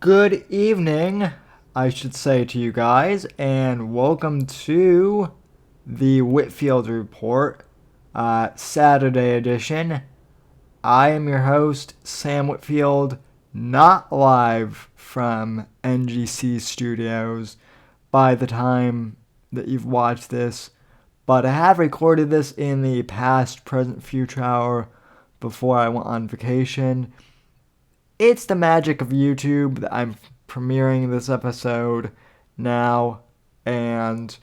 Good evening, I should say to you guys, and welcome to the Whitfield Report, Saturday edition. I am your host, Sam Whitfield, not live from NGC Studios by the time that you've watched this, but I have recorded this in the past, present, future hour before I went on vacation. It's the magic of YouTube that I'm premiering this episode now, and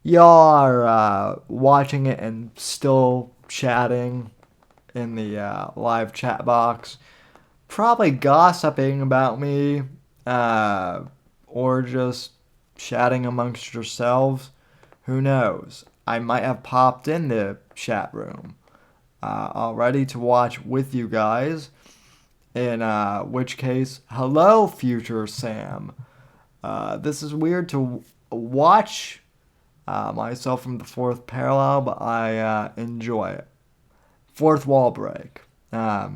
y'all are watching it and still chatting in the live chat box, probably gossiping about me, or just chatting amongst yourselves. Who knows? I might have popped in the chat room already to watch with you guys. In which case, hello, future Sam. This is weird to watch myself from the fourth parallel, but I enjoy it. Fourth wall break. I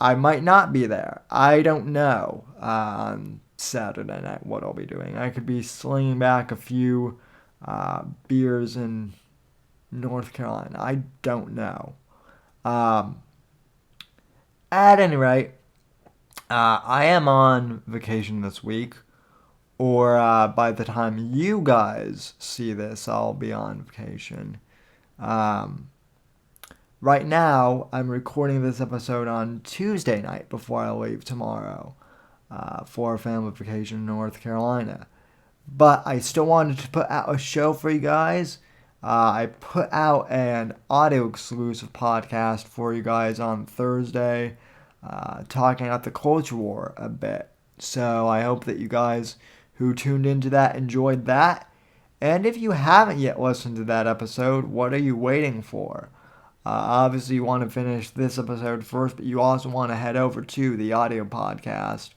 might not be there. I don't know on Saturday night what I'll be doing. I could be slinging back a few beers in North Carolina. I don't know. At any rate, I am on vacation this week, or by the time you guys see this, I'll be on vacation. Right now, I'm recording this episode on Tuesday night before I leave tomorrow for a family vacation in North Carolina. But I still wanted to put out a show for you guys. I put out an audio exclusive podcast for you guys on Thursday, talking about the culture war a bit. So I hope that you guys who tuned into that enjoyed that. And if you haven't yet listened to that episode, what are you waiting for? Obviously, you want to finish this episode first, but you also want to head over to the audio podcast.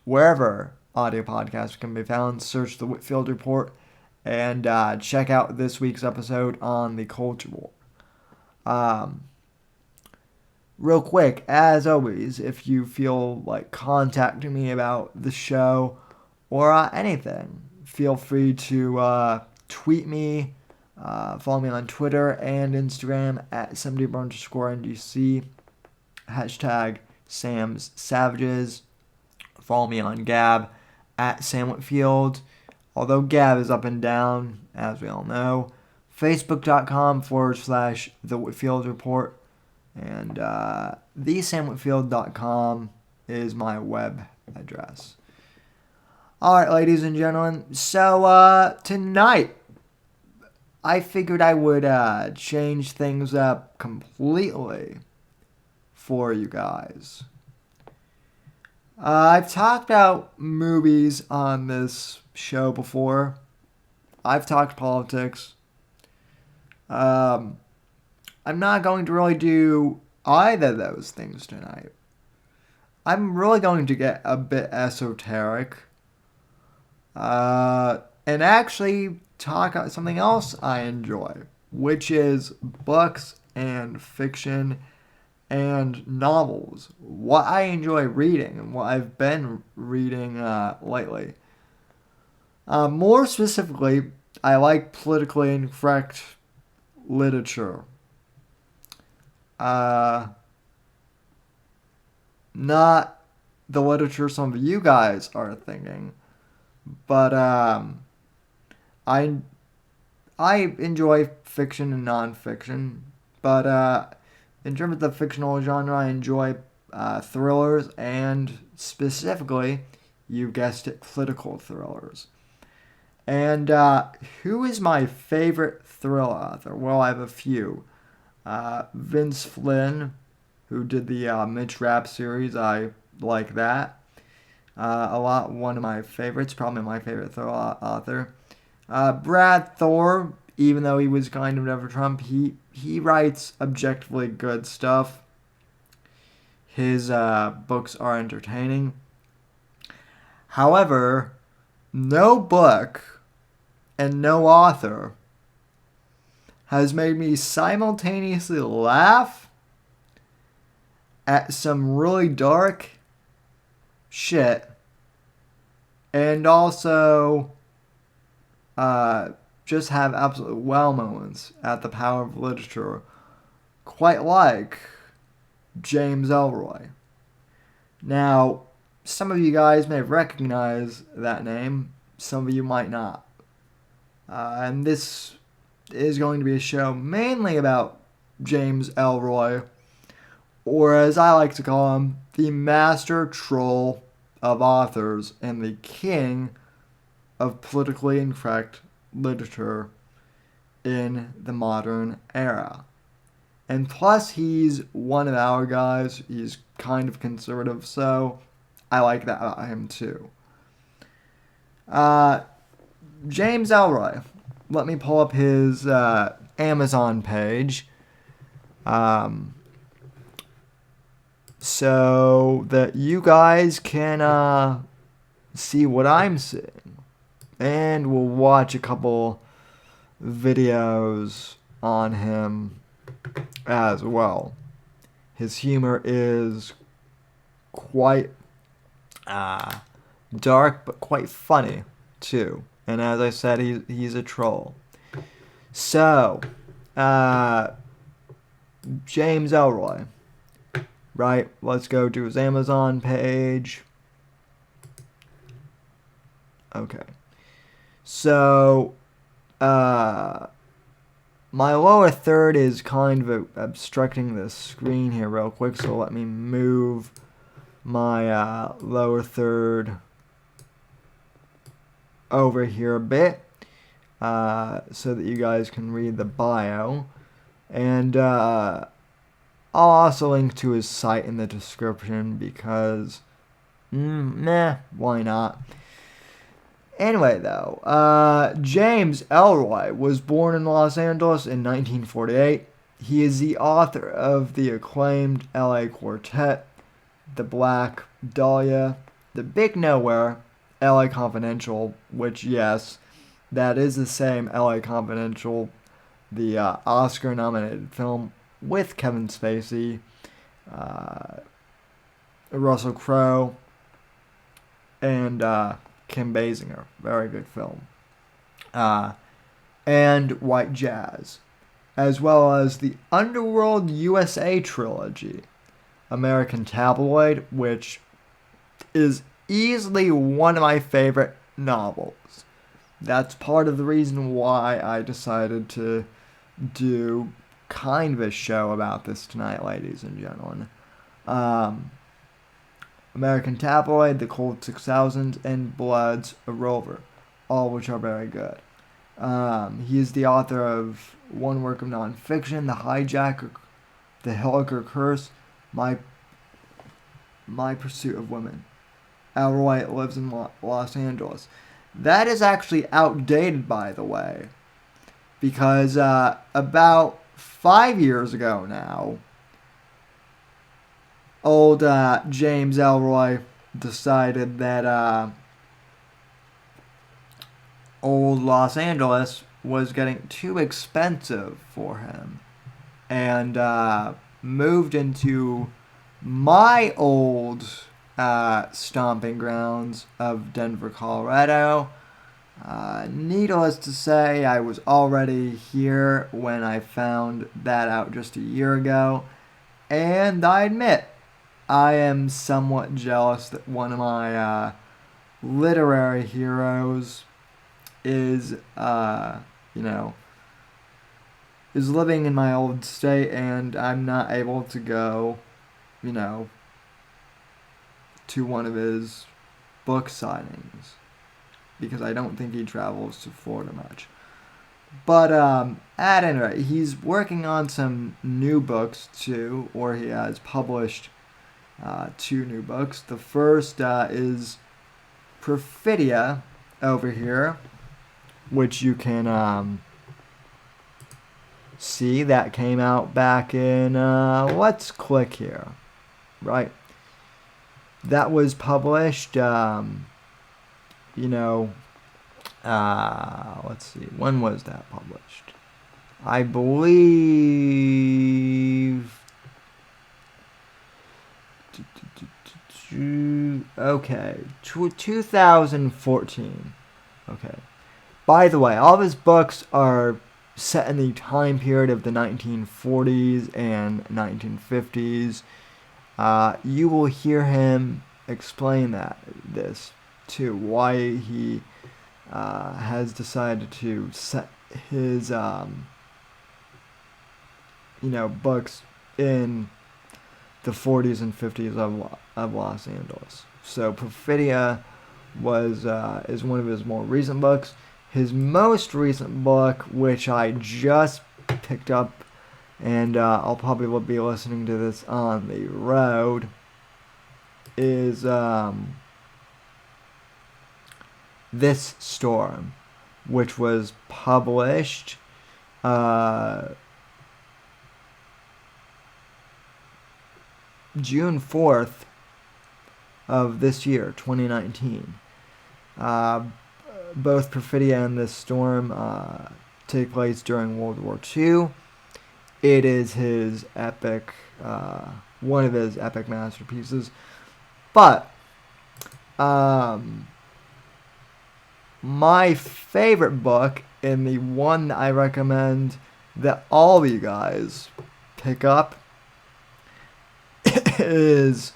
Wherever audio podcasts can be found, search the Whitfield Report and check out this week's episode on the culture war. Real quick, as always, if you feel like contacting me about the show or anything, feel free to tweet me, follow me on Twitter and Instagram at @70_NGC, hashtag Sam's Savages. Follow me on Gab at Sam Whitfield, although Gab is up and down, as we all know. Facebook.com/The Whitfield Report. And thesamwhitfield.com is my web address. Alright, ladies and gentlemen. So, tonight, I figured I would change things up completely for you guys. I've talked about movies on this show before. I've talked politics. I'm not going to really do either of those things tonight. I'm really going to get a bit esoteric. And actually talk about something else I enjoy, which is books and fiction and novels. What I enjoy reading and what I've been reading lately. More specifically, I like politically incorrect literature. Not the literature some of you guys are thinking, but I enjoy fiction and nonfiction, but in terms of the fictional genre, I enjoy thrillers and specifically, you guessed it, political thrillers. And who is my favorite thriller author? Well, I have a few. Vince Flynn, who did the Mitch Rapp series. I like that a lot. One of my favorites, probably my favorite thriller author. Brad Thor, even though he was kind of never Trump, he writes objectively good stuff. His books are entertaining. However, no book and no author has made me simultaneously laugh at some really dark shit, and also just have absolute wow moments at the power of literature, quite like James Ellroy. Now, some of you guys may recognize that name, some of you might not. And this is going to be a show mainly about James Ellroy, or as I like to call him, the master troll of authors and the king of politically incorrect literature in the modern era. And plus, he's one of our guys. He's kind of conservative, so I like that about him too. James Ellroy. Let me pull up his Amazon page. So that you guys can see what I'm seeing. And we'll watch a couple videos on him as well. His humor is quite dark, but quite funny too. And as I said, he's a troll. So, James Ellroy, right? Let's go to his Amazon page. Okay. So, my lower third is kind of obstructing the screen here real quick, so let me move my lower third over here a bit so that you guys can read the bio. And I'll also link to his site in the description because, why not? Anyway, though, James Ellroy was born in Los Angeles in 1948. He is the author of the acclaimed LA Quartet, The Black Dahlia, The Big Nowhere, LA Confidential, which, yes, that is the same LA Confidential, the Oscar-nominated film with Kevin Spacey, Russell Crowe, and Kim Basinger. Very good film. And White Jazz, as well as the Underworld USA trilogy, American Tabloid, which is easily one of my favorite novels. That's part of the reason why I decided to do kind of a show about this tonight, ladies and gentlemen. American Tabloid, The Cold 6000, and Blood's a Rover, all which are very good. He is the author of one work of nonfiction, The Hijacker, The Hilliker Curse, My Pursuit of Women. Ellroy lives in Los Angeles. That is actually outdated, by the way, because about 5 years ago now, old James Ellroy decided that old Los Angeles was getting too expensive for him, and moved into my old stomping grounds of Denver, Colorado. Needless to say, I was already here when I found that out just a year ago, and I admit I am somewhat jealous that one of my literary heroes is, is living in my old state, and I'm not able to go, to one of his book signings, because I don't think he travels to Florida much. But at any rate, he's working on some new books too, or he has published 2 new books. The first is Perfidia over here, which you can see that came out back in, let's click here, right? That was published, let's see, when was that published? I believe Okay, 2014. Okay. By the way, all of his books are set in the time period of the 1940s and 1950s. You will hear him explain this too, why he has decided to set his books in the 40s and 50s of Los Angeles. So Perfidia is one of his more recent books. His most recent book, which I just picked up, and I'll probably be listening to this on the road, is This Storm, which was published June 4th of this year, 2019. Both Perfidia and This Storm take place during World War II. It is his epic, one of his epic masterpieces. But my favorite book, and the one that I recommend that all of you guys pick up, is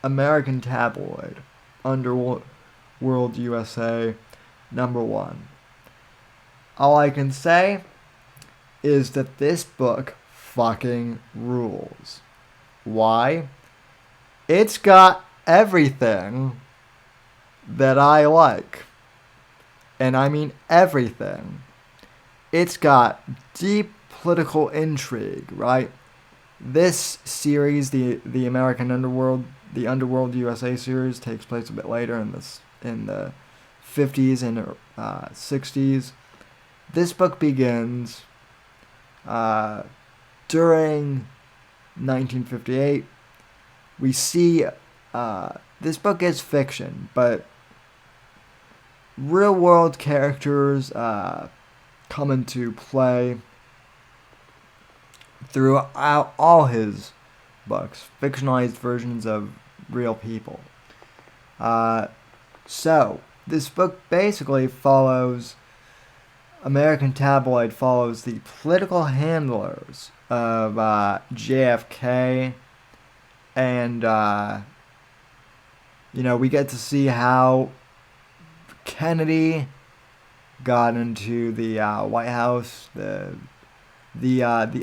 American Tabloid, Underworld USA, #1. All I can say is that this book fucking rules. Why? It's got everything that I like. And I mean everything. It's got deep political intrigue, right? This series, the American Underworld, the Underworld USA series, takes place a bit later in the 50s and 60s. This book begins during 1958. We see this book is fiction, but real world characters come into play throughout all his books, fictionalized versions of real people. So, this book basically American Tabloid follows the political handlers of JFK, and, we get to see how Kennedy got into the White House, the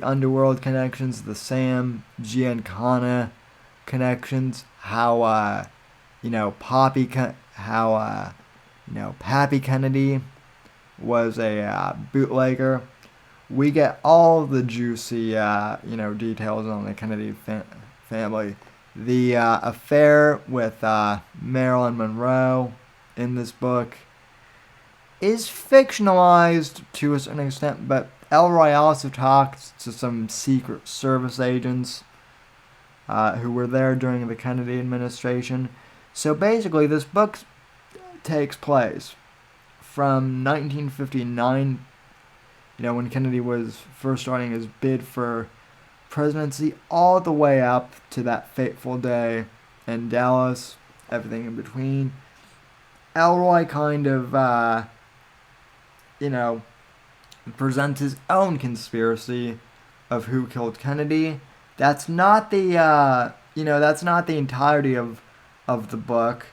underworld connections, the Sam Giancana connections, how Pappy Kennedy was a bootlegger. We get all the juicy details on the Kennedy family. The affair with Marilyn Monroe in this book is fictionalized to a certain extent, but Ellroy also talks to some Secret Service agents who were there during the Kennedy administration. So basically, this book takes place from 1959, when Kennedy was first starting his bid for presidency, all the way up to that fateful day in Dallas, everything in between. Ellroy kind of, presents his own conspiracy of who killed Kennedy. That's not the, that's not the entirety of the book,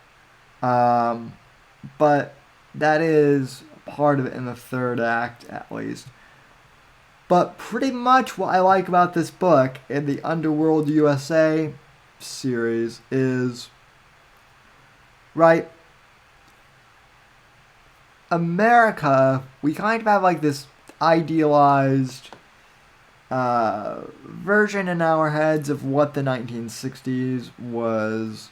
but that is part of it in the third act, at least. But pretty much what I like about this book in the Underworld USA series is, right, America, we kind of have like this idealized version in our heads of what the 1960s was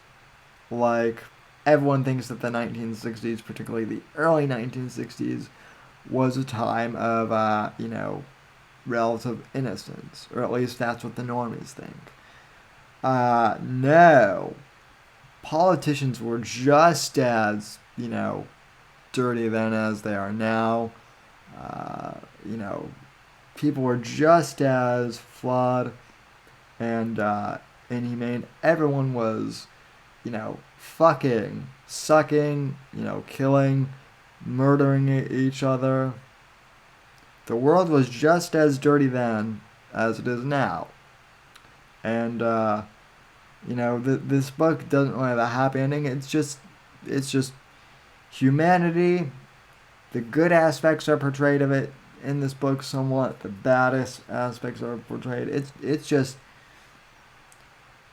like. Everyone thinks that the 1960s, particularly the early 1960s, was a time of, relative innocence. Or at least that's what the normies think. No. Politicians were just as, dirty then as they are now. People were just as flawed and inhumane. Everyone was fucking, sucking, killing, murdering each other. The world was just as dirty then as it is now. And, this book doesn't really have a happy ending. It's just humanity. The good aspects are portrayed of it in this book somewhat. The baddest aspects are portrayed.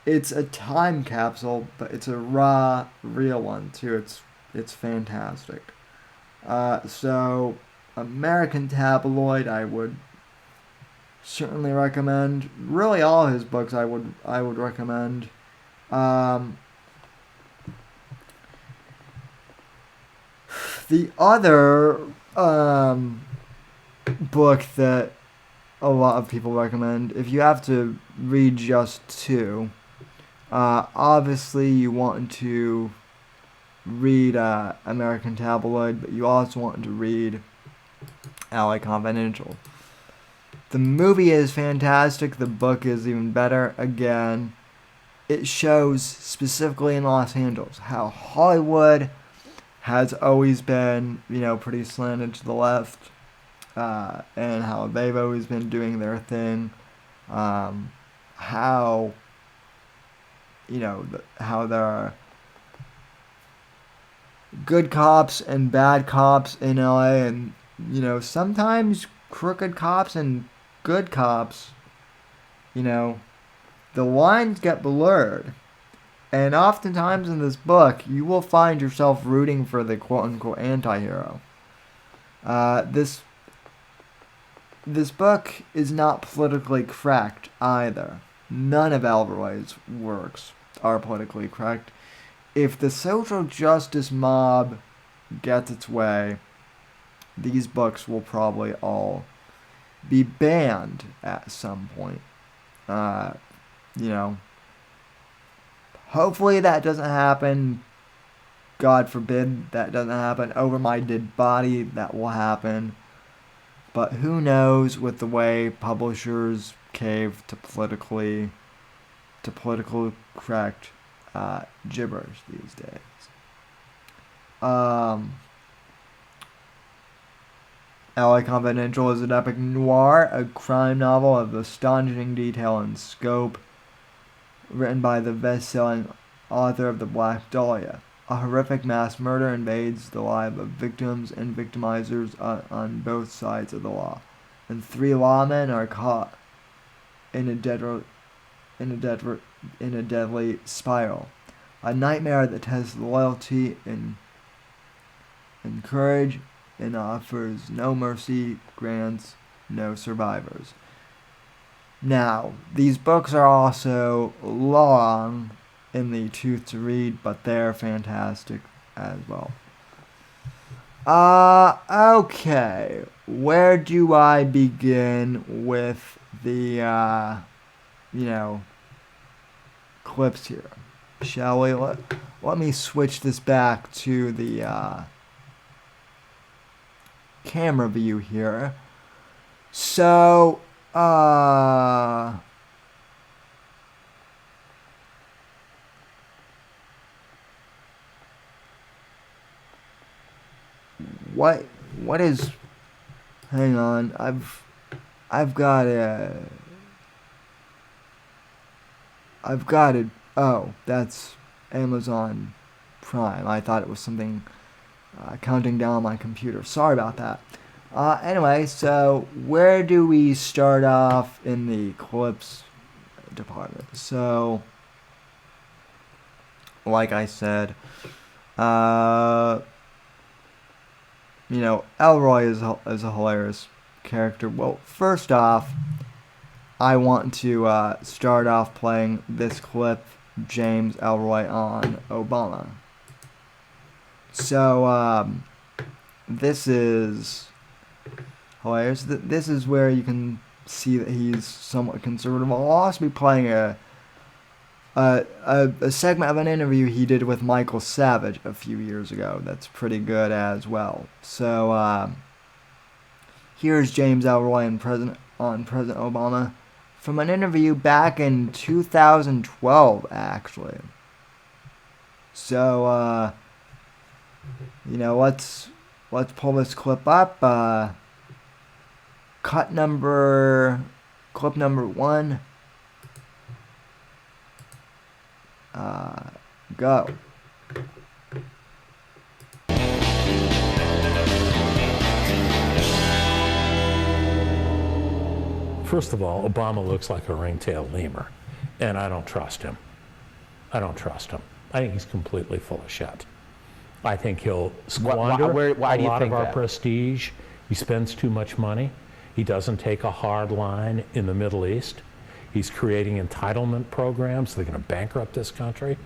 It's a time capsule, but it's a raw, real one too. It's fantastic. So American Tabloid, I would certainly recommend. Really, all his books I would recommend. Um, the other book that a lot of people recommend, if you have to read just two, obviously you want to read American Tabloid, but you also want to read LA Confidential. The movie is fantastic. The book is even better. Again, it shows specifically in Los Angeles how Hollywood has always been, pretty slanted to the left, and how they've always been doing their thing. How, how there are good cops and bad cops in LA, and, sometimes crooked cops and good cops, the lines get blurred. And oftentimes in this book, you will find yourself rooting for the quote-unquote anti-hero. This book is not politically correct either. None of Ellroy's works are politically correct. If the social justice mob gets its way, these books will probably all be banned at some point. Hopefully that doesn't happen. God forbid that doesn't happen. Over my dead body, that will happen. But who knows with the way publishers cave to politically correct gibberish these days. LA Confidential is an epic noir, a crime novel of astonishing detail and scope, written by the best-selling author of The Black Dahlia. A horrific mass murder invades the lives of victims and victimizers on both sides of the law, and three lawmen are caught in a deadly spiral. A nightmare that tests loyalty and courage, and offers no mercy, grants no survivors. Now, these books are also long in the tooth to read, but they're fantastic as well. Okay. Where do I begin with the, clips here? Shall we? Let me switch this back to the, camera view here. So, what is, hang on, I've got it, oh, that's Amazon Prime. I thought it was something counting down on my computer. Sorry about that. Anyway, so where do we start off in the clips department? So, like I said, Ellroy is a hilarious character. Well, first off, I want to start off playing this clip, James Ellroy on Obama. So, this is hilarious. This is where you can see that he's somewhat conservative. I'll also be playing a segment of an interview he did with Michael Savage a few years ago. That's pretty good as well. So, here's James Ellroy on President Obama from an interview back in 2012, actually. So, let's pull this clip up. Clip number 1. Go. First of all, Obama looks like a ring-tailed lemur, and I don't trust him. I think he's completely full of shit. I think he'll squander why a do you lot think of our that? prestige. He spends too much money. He doesn't take a hard line in the Middle East. He's creating entitlement programs. They're going to bankrupt this country.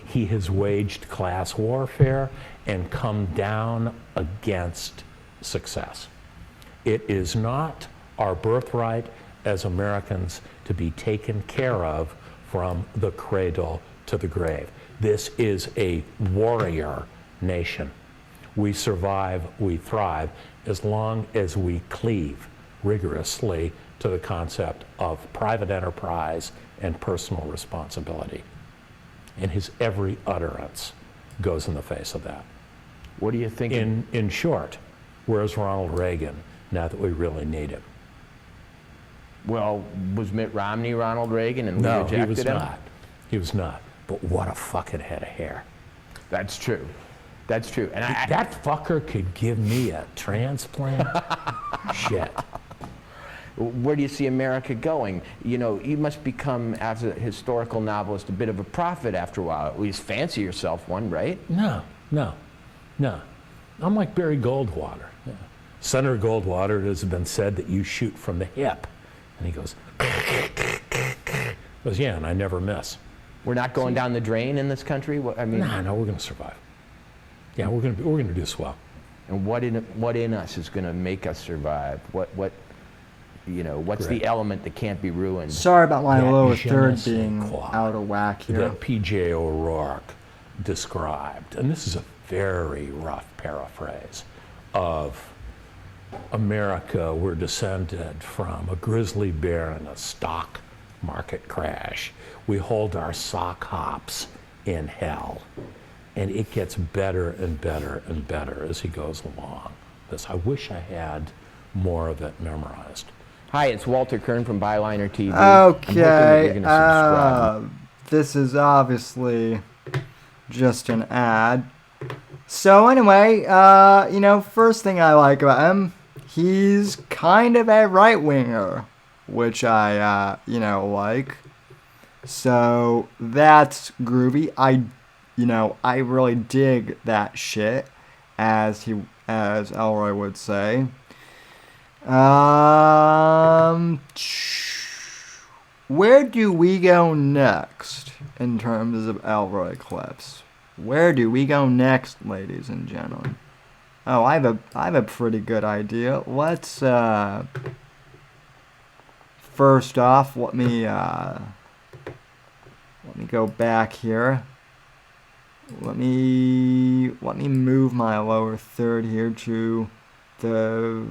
He has waged class warfare and come down against success. It is not our birthright as Americans to be taken care of from the cradle to the grave. This is a warrior nation. We survive, we thrive, as long as we cleave rigorously to the concept of private enterprise and personal responsibility. And his every utterance goes in the face of that. What do you think? In short, where's Ronald Reagan now that we really need him? Well, was Mitt Romney Ronald Reagan and we No, rejected he was him? not. He was not. But what a fucking head of hair. That's true. That's true. And That fucker could give me a transplant. Shit. where do you see America going? You know, you must become, as a historical novelist, a bit of a prophet after a while. At least fancy yourself one, right? No. I'm like Barry Goldwater. Yeah. Senator Goldwater, it has been said that you shoot from the hip. And he goes, yeah, and I never miss. We're not going down the drain in this country? I mean, No, we're going to survive. Yeah, we're going to do swell. and what in us is going to make us survive? What's Correct. the element that can't be ruined? Sorry about my That lower je ne third sais being quoi out of whack here. that P.J. O'Rourke described, and this is a very rough paraphrase of America. We're descended from a grizzly bear and a stock market crash. We hold our sock hops in hell, and it gets better and better and better as he goes along. I wish I had more of it memorized. Hi, it's Walter Kern from Byliner TV. I'm hoping that Okay, you're gonna subscribe. this is obviously just an ad. So anyway, first thing I like about him, he's kind of a right-winger, which I, like. So that's groovy. I really dig that shit, as Ellroy would say. Where do we go next in terms of Ellroy clips? Where do we go next, ladies and gentlemen? Oh, I have a pretty good idea. Let's first off, let me go back here. Let me move my lower third here to the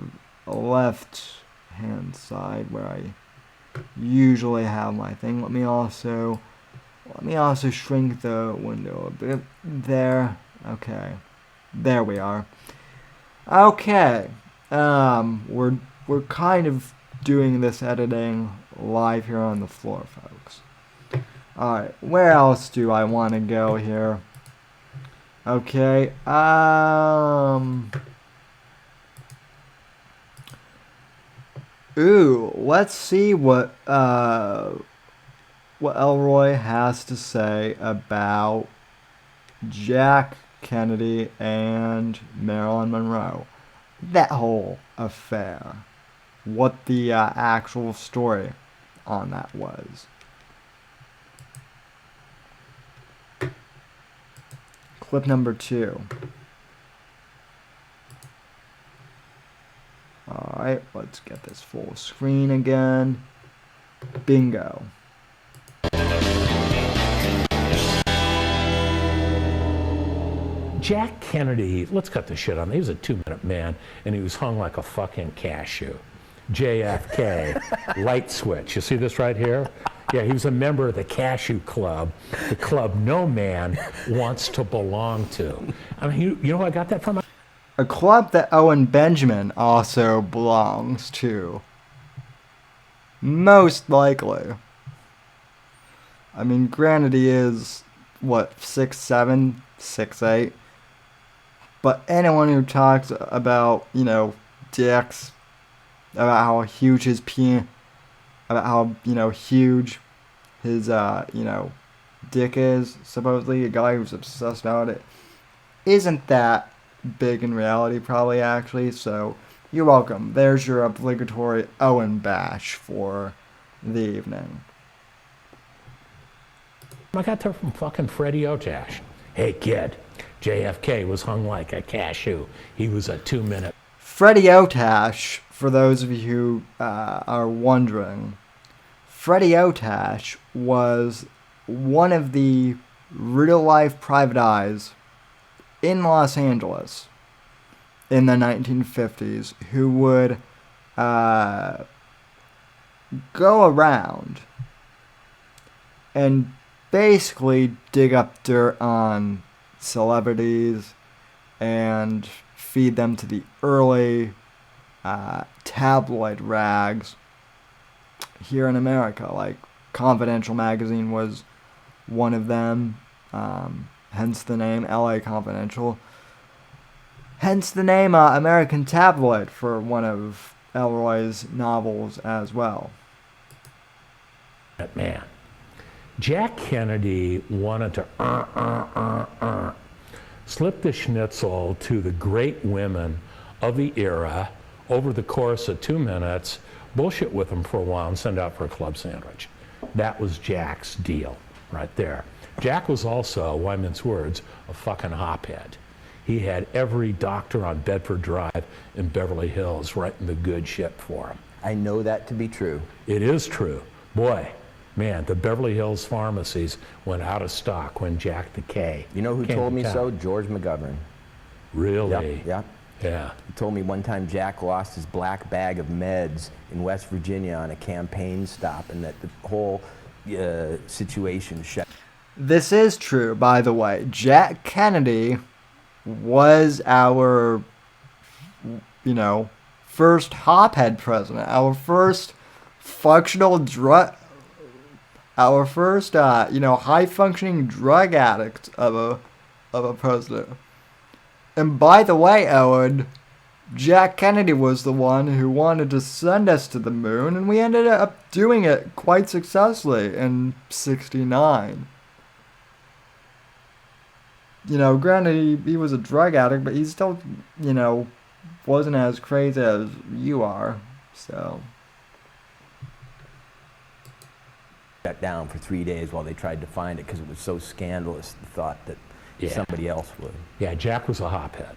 left hand side where I usually have my thing. Let me also shrink the window a bit there. Okay. There we are. Okay. We're kind of doing this editing live here on the floor, folks. Alright, where else do I want to go here? Okay, ooh, let's see what Ellroy has to say about Jack Kennedy and Marilyn Monroe. That whole affair. What the actual story on that was. Clip number 2. Alright, let's get this full screen again. Bingo. Jack Kennedy, let's cut the shit on. He was a 2-minute man, and he was hung like a fucking cashew. JFK, light switch. You see this right here? Yeah, he was a member of the Cashew Club, the club no man wants to belong to. I mean, you know where I got that from? A club that Owen Benjamin also belongs to. Most likely. I mean, granted, he is, what, 6'7", 6'8". But anyone who talks about, dicks, about how huge his about how, huge his, dick is, supposedly, a guy who's obsessed about it, isn't that big in reality, probably, actually. So, you're welcome. There's your obligatory Owen bash for the evening. I got that from fucking Freddie Otash. Hey, kid, JFK was hung like a cashew. He was a 2-minute. Freddie Otash, for those of you who are wondering, Freddie Otash was one of the real-life private eyes in Los Angeles in the 1950s who would go around and basically dig up dirt on celebrities and feed them to the early tabloid rags here in America. Like, Confidential magazine was one of them, hence the name LA Confidential. Hence the name American Tabloid for one of Ellroy's novels as well. Man, Jack Kennedy wanted to slip the schnitzel to the great women of the era over the course of 2 minutes, bullshit with them for a while, and send out for a club sandwich. That was Jack's deal right there. Jack was also, why mince words, a fucking hophead. He had every doctor on Bedford Drive in Beverly Hills writing the good shit for him. I know that to be true. It is true. Boy, man, the Beverly Hills pharmacies went out of stock when Jack the K. You know who told me so? George McGovern. Really? Yep. Yeah. He told me one time Jack lost his black bag of meds in West Virginia on a campaign stop, and that the whole situation shut. This is true, by the way. Jack Kennedy was our, first hophead president, our first functional drug, our first, high-functioning drug addict of a president. And by the way, Owen, Jack Kennedy was the one who wanted to send us to the moon, and we ended up doing it quite successfully in '69. Granted, he was a drug addict, but he still, wasn't as crazy as you are, so. Shut down for 3 days while they tried to find it because it was so scandalous, the thought that somebody else would. Yeah, Jack was a hophead.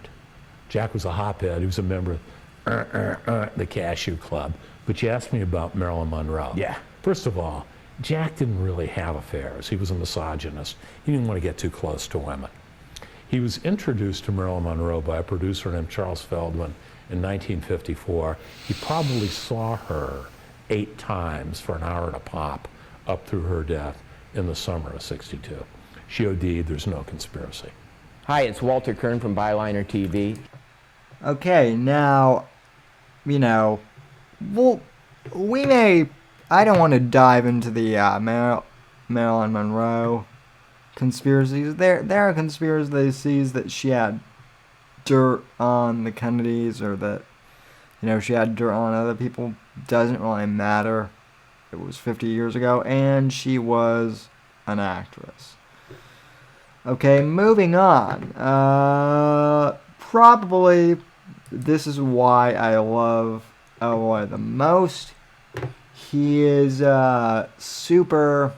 Jack was a hophead. He was a member of the Cashew Club. But you asked me about Marilyn Monroe. Yeah. First of all, Jack didn't really have affairs. He was a misogynist. He didn't want to get too close to women. He was introduced to Marilyn Monroe by a producer named Charles Feldman in 1954. He probably saw her 8 times for an hour and a pop up through her death in the summer of '62. She OD'd, there's no conspiracy. Hi, it's Walter Kern from Byliner TV. Okay, now, we may, I don't want to dive into the Marilyn Monroe conspiracies. There are conspiracies that she had dirt on the Kennedys, or that, she had dirt on other people. Doesn't really matter. It was 50 years ago, and she was an actress. Okay, moving on. Probably this is why I love Ellroy the most. He is super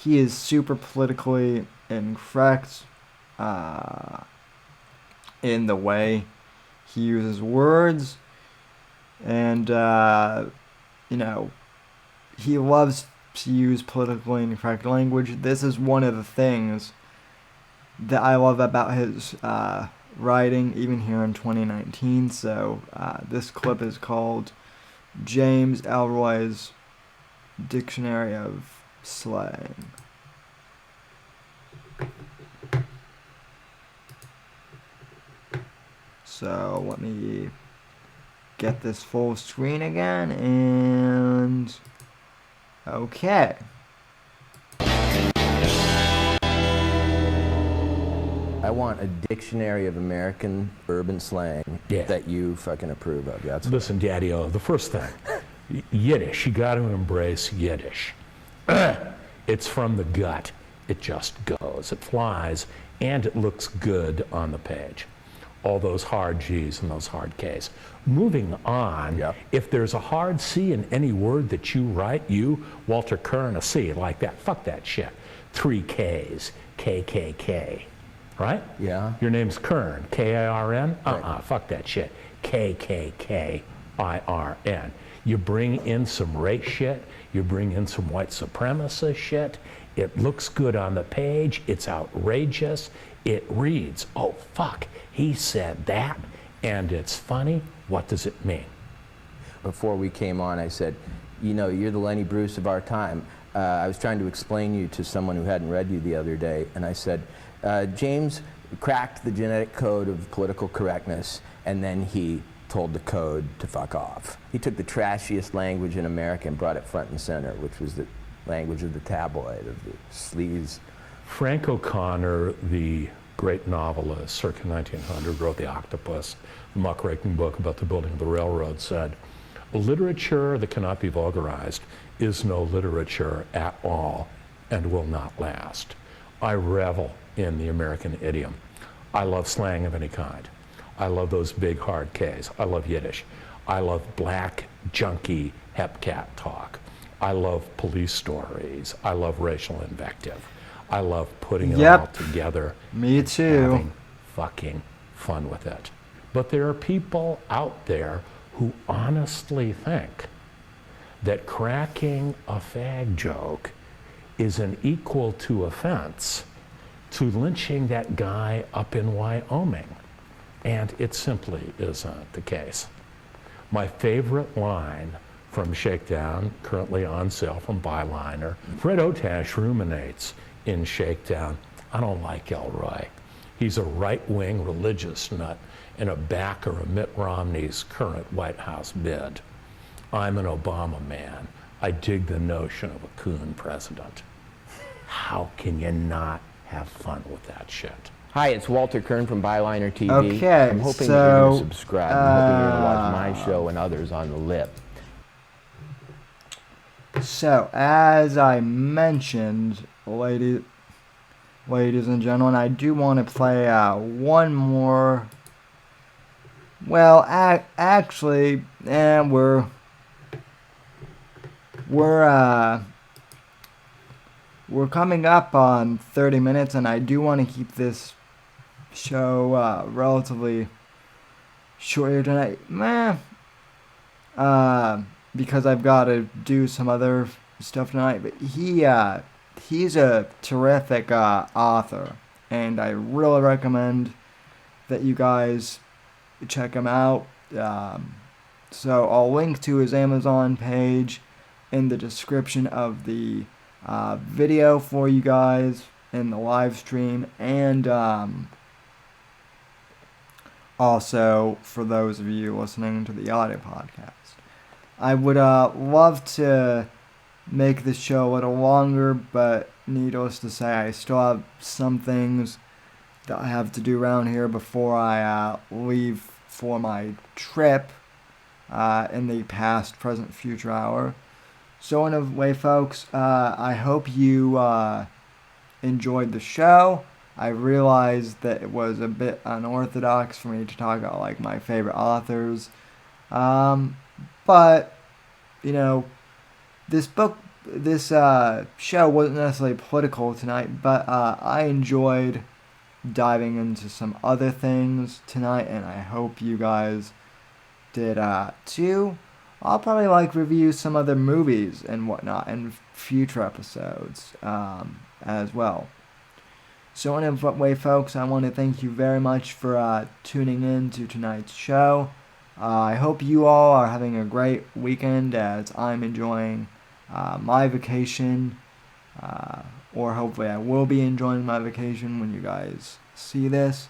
politically incorrect in the way he uses words, and he loves to use politically incorrect language. This is one of the things that I love about his writing, even here in 2019. So this clip is called James Ellroy's Dictionary of slang. So let me get this full screen again, and okay. I want a dictionary of American urban slang Yeah. that you fucking approve of. That's Listen, Daddy-O, the first thing, Yiddish, you got to embrace Yiddish. It's from the gut. It just goes. It flies, and it looks good on the page. All those hard G's and those hard K's. Moving on, Yep. if there's a hard C in any word that you write, you, Walter Kern, a C like that, fuck that shit. 3 K's, KKK, right? Yeah. Your name's Kern, K-A-R-N? Right. Fuck that shit. K-K-K-I-R-N. You bring in some race shit, you bring in some white supremacist shit, it looks good on the page, it's outrageous, it reads, oh fuck, he said that, and it's funny, what does it mean? Before we came on, I said, you know, you're the Lenny Bruce of our time. I was trying to explain you to someone who hadn't read you the other day, and I said, James cracked the genetic code of political correctness, and then he told the code to fuck off. He took the trashiest language in America and brought it front and center, which was the language of the tabloid, of the sleaze. Frank O'Connor, the great novelist, circa 1900, wrote The Octopus, the muckraking book about the building of the railroad, said, literature that cannot be vulgarized is no literature at all and will not last. I revel in the American idiom. I love slang of any kind. I love those big hard K's. I love Yiddish. I love black, junky, hepcat talk. I love police stories. I love racial invective. I love putting it all together. Me too. Having fucking fun with it. But there are people out there who honestly think that cracking a fag joke is an equal to offense to lynching that guy up in Wyoming. And it simply isn't the case. My favorite line from Shakedown, currently on sale from Byliner, Fred Otash ruminates in Shakedown, I don't like Ellroy. He's a right-wing religious nut and a backer of Mitt Romney's current White House bid. I'm an Obama man. I dig the notion of a coon president. How can you not have fun with that shit? Hi, it's Walter Kern from Byliner TV. Okay, I'm hoping so, that you're going to subscribe. I'm hoping you're going to watch my show and others on the lip. So, as I mentioned, ladies and gentlemen, I do want to play one more. Well, actually, we're coming up on 30 minutes, and I do want to keep this show relatively short here tonight. Because I've got to do some other stuff tonight. But he's a terrific author, and I really recommend that you guys check him out. So I'll link to his Amazon page in the description of the video for you guys in the live stream, and also for those of you listening to the audio podcast. I would love to make this show a little longer, but needless to say, I still have some things that I have to do around here before I leave for my trip in the past, present, future hour. So anyway, folks, I hope you enjoyed the show. I realized that it was a bit unorthodox for me to talk about like my favorite authors. But, you know, this show wasn't necessarily political tonight, but I enjoyed diving into some other things tonight, and I hope you guys did too. I'll probably review some other movies and whatnot in future episodes as well. So anyway, folks, I want to thank you very much for tuning in to tonight's show. I hope you all are having a great weekend as I'm enjoying my vacation, or hopefully I will be enjoying my vacation when you guys see this.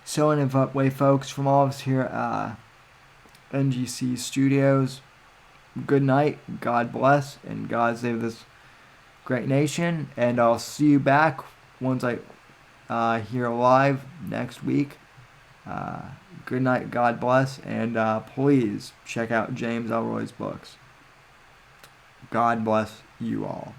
So anyway, folks, from all of us here at NGC Studios, good night, God bless, and God save this great nation. And I'll see you back once I hear live next week. Good night, God bless, and please check out James Ellroy's books. God bless you all.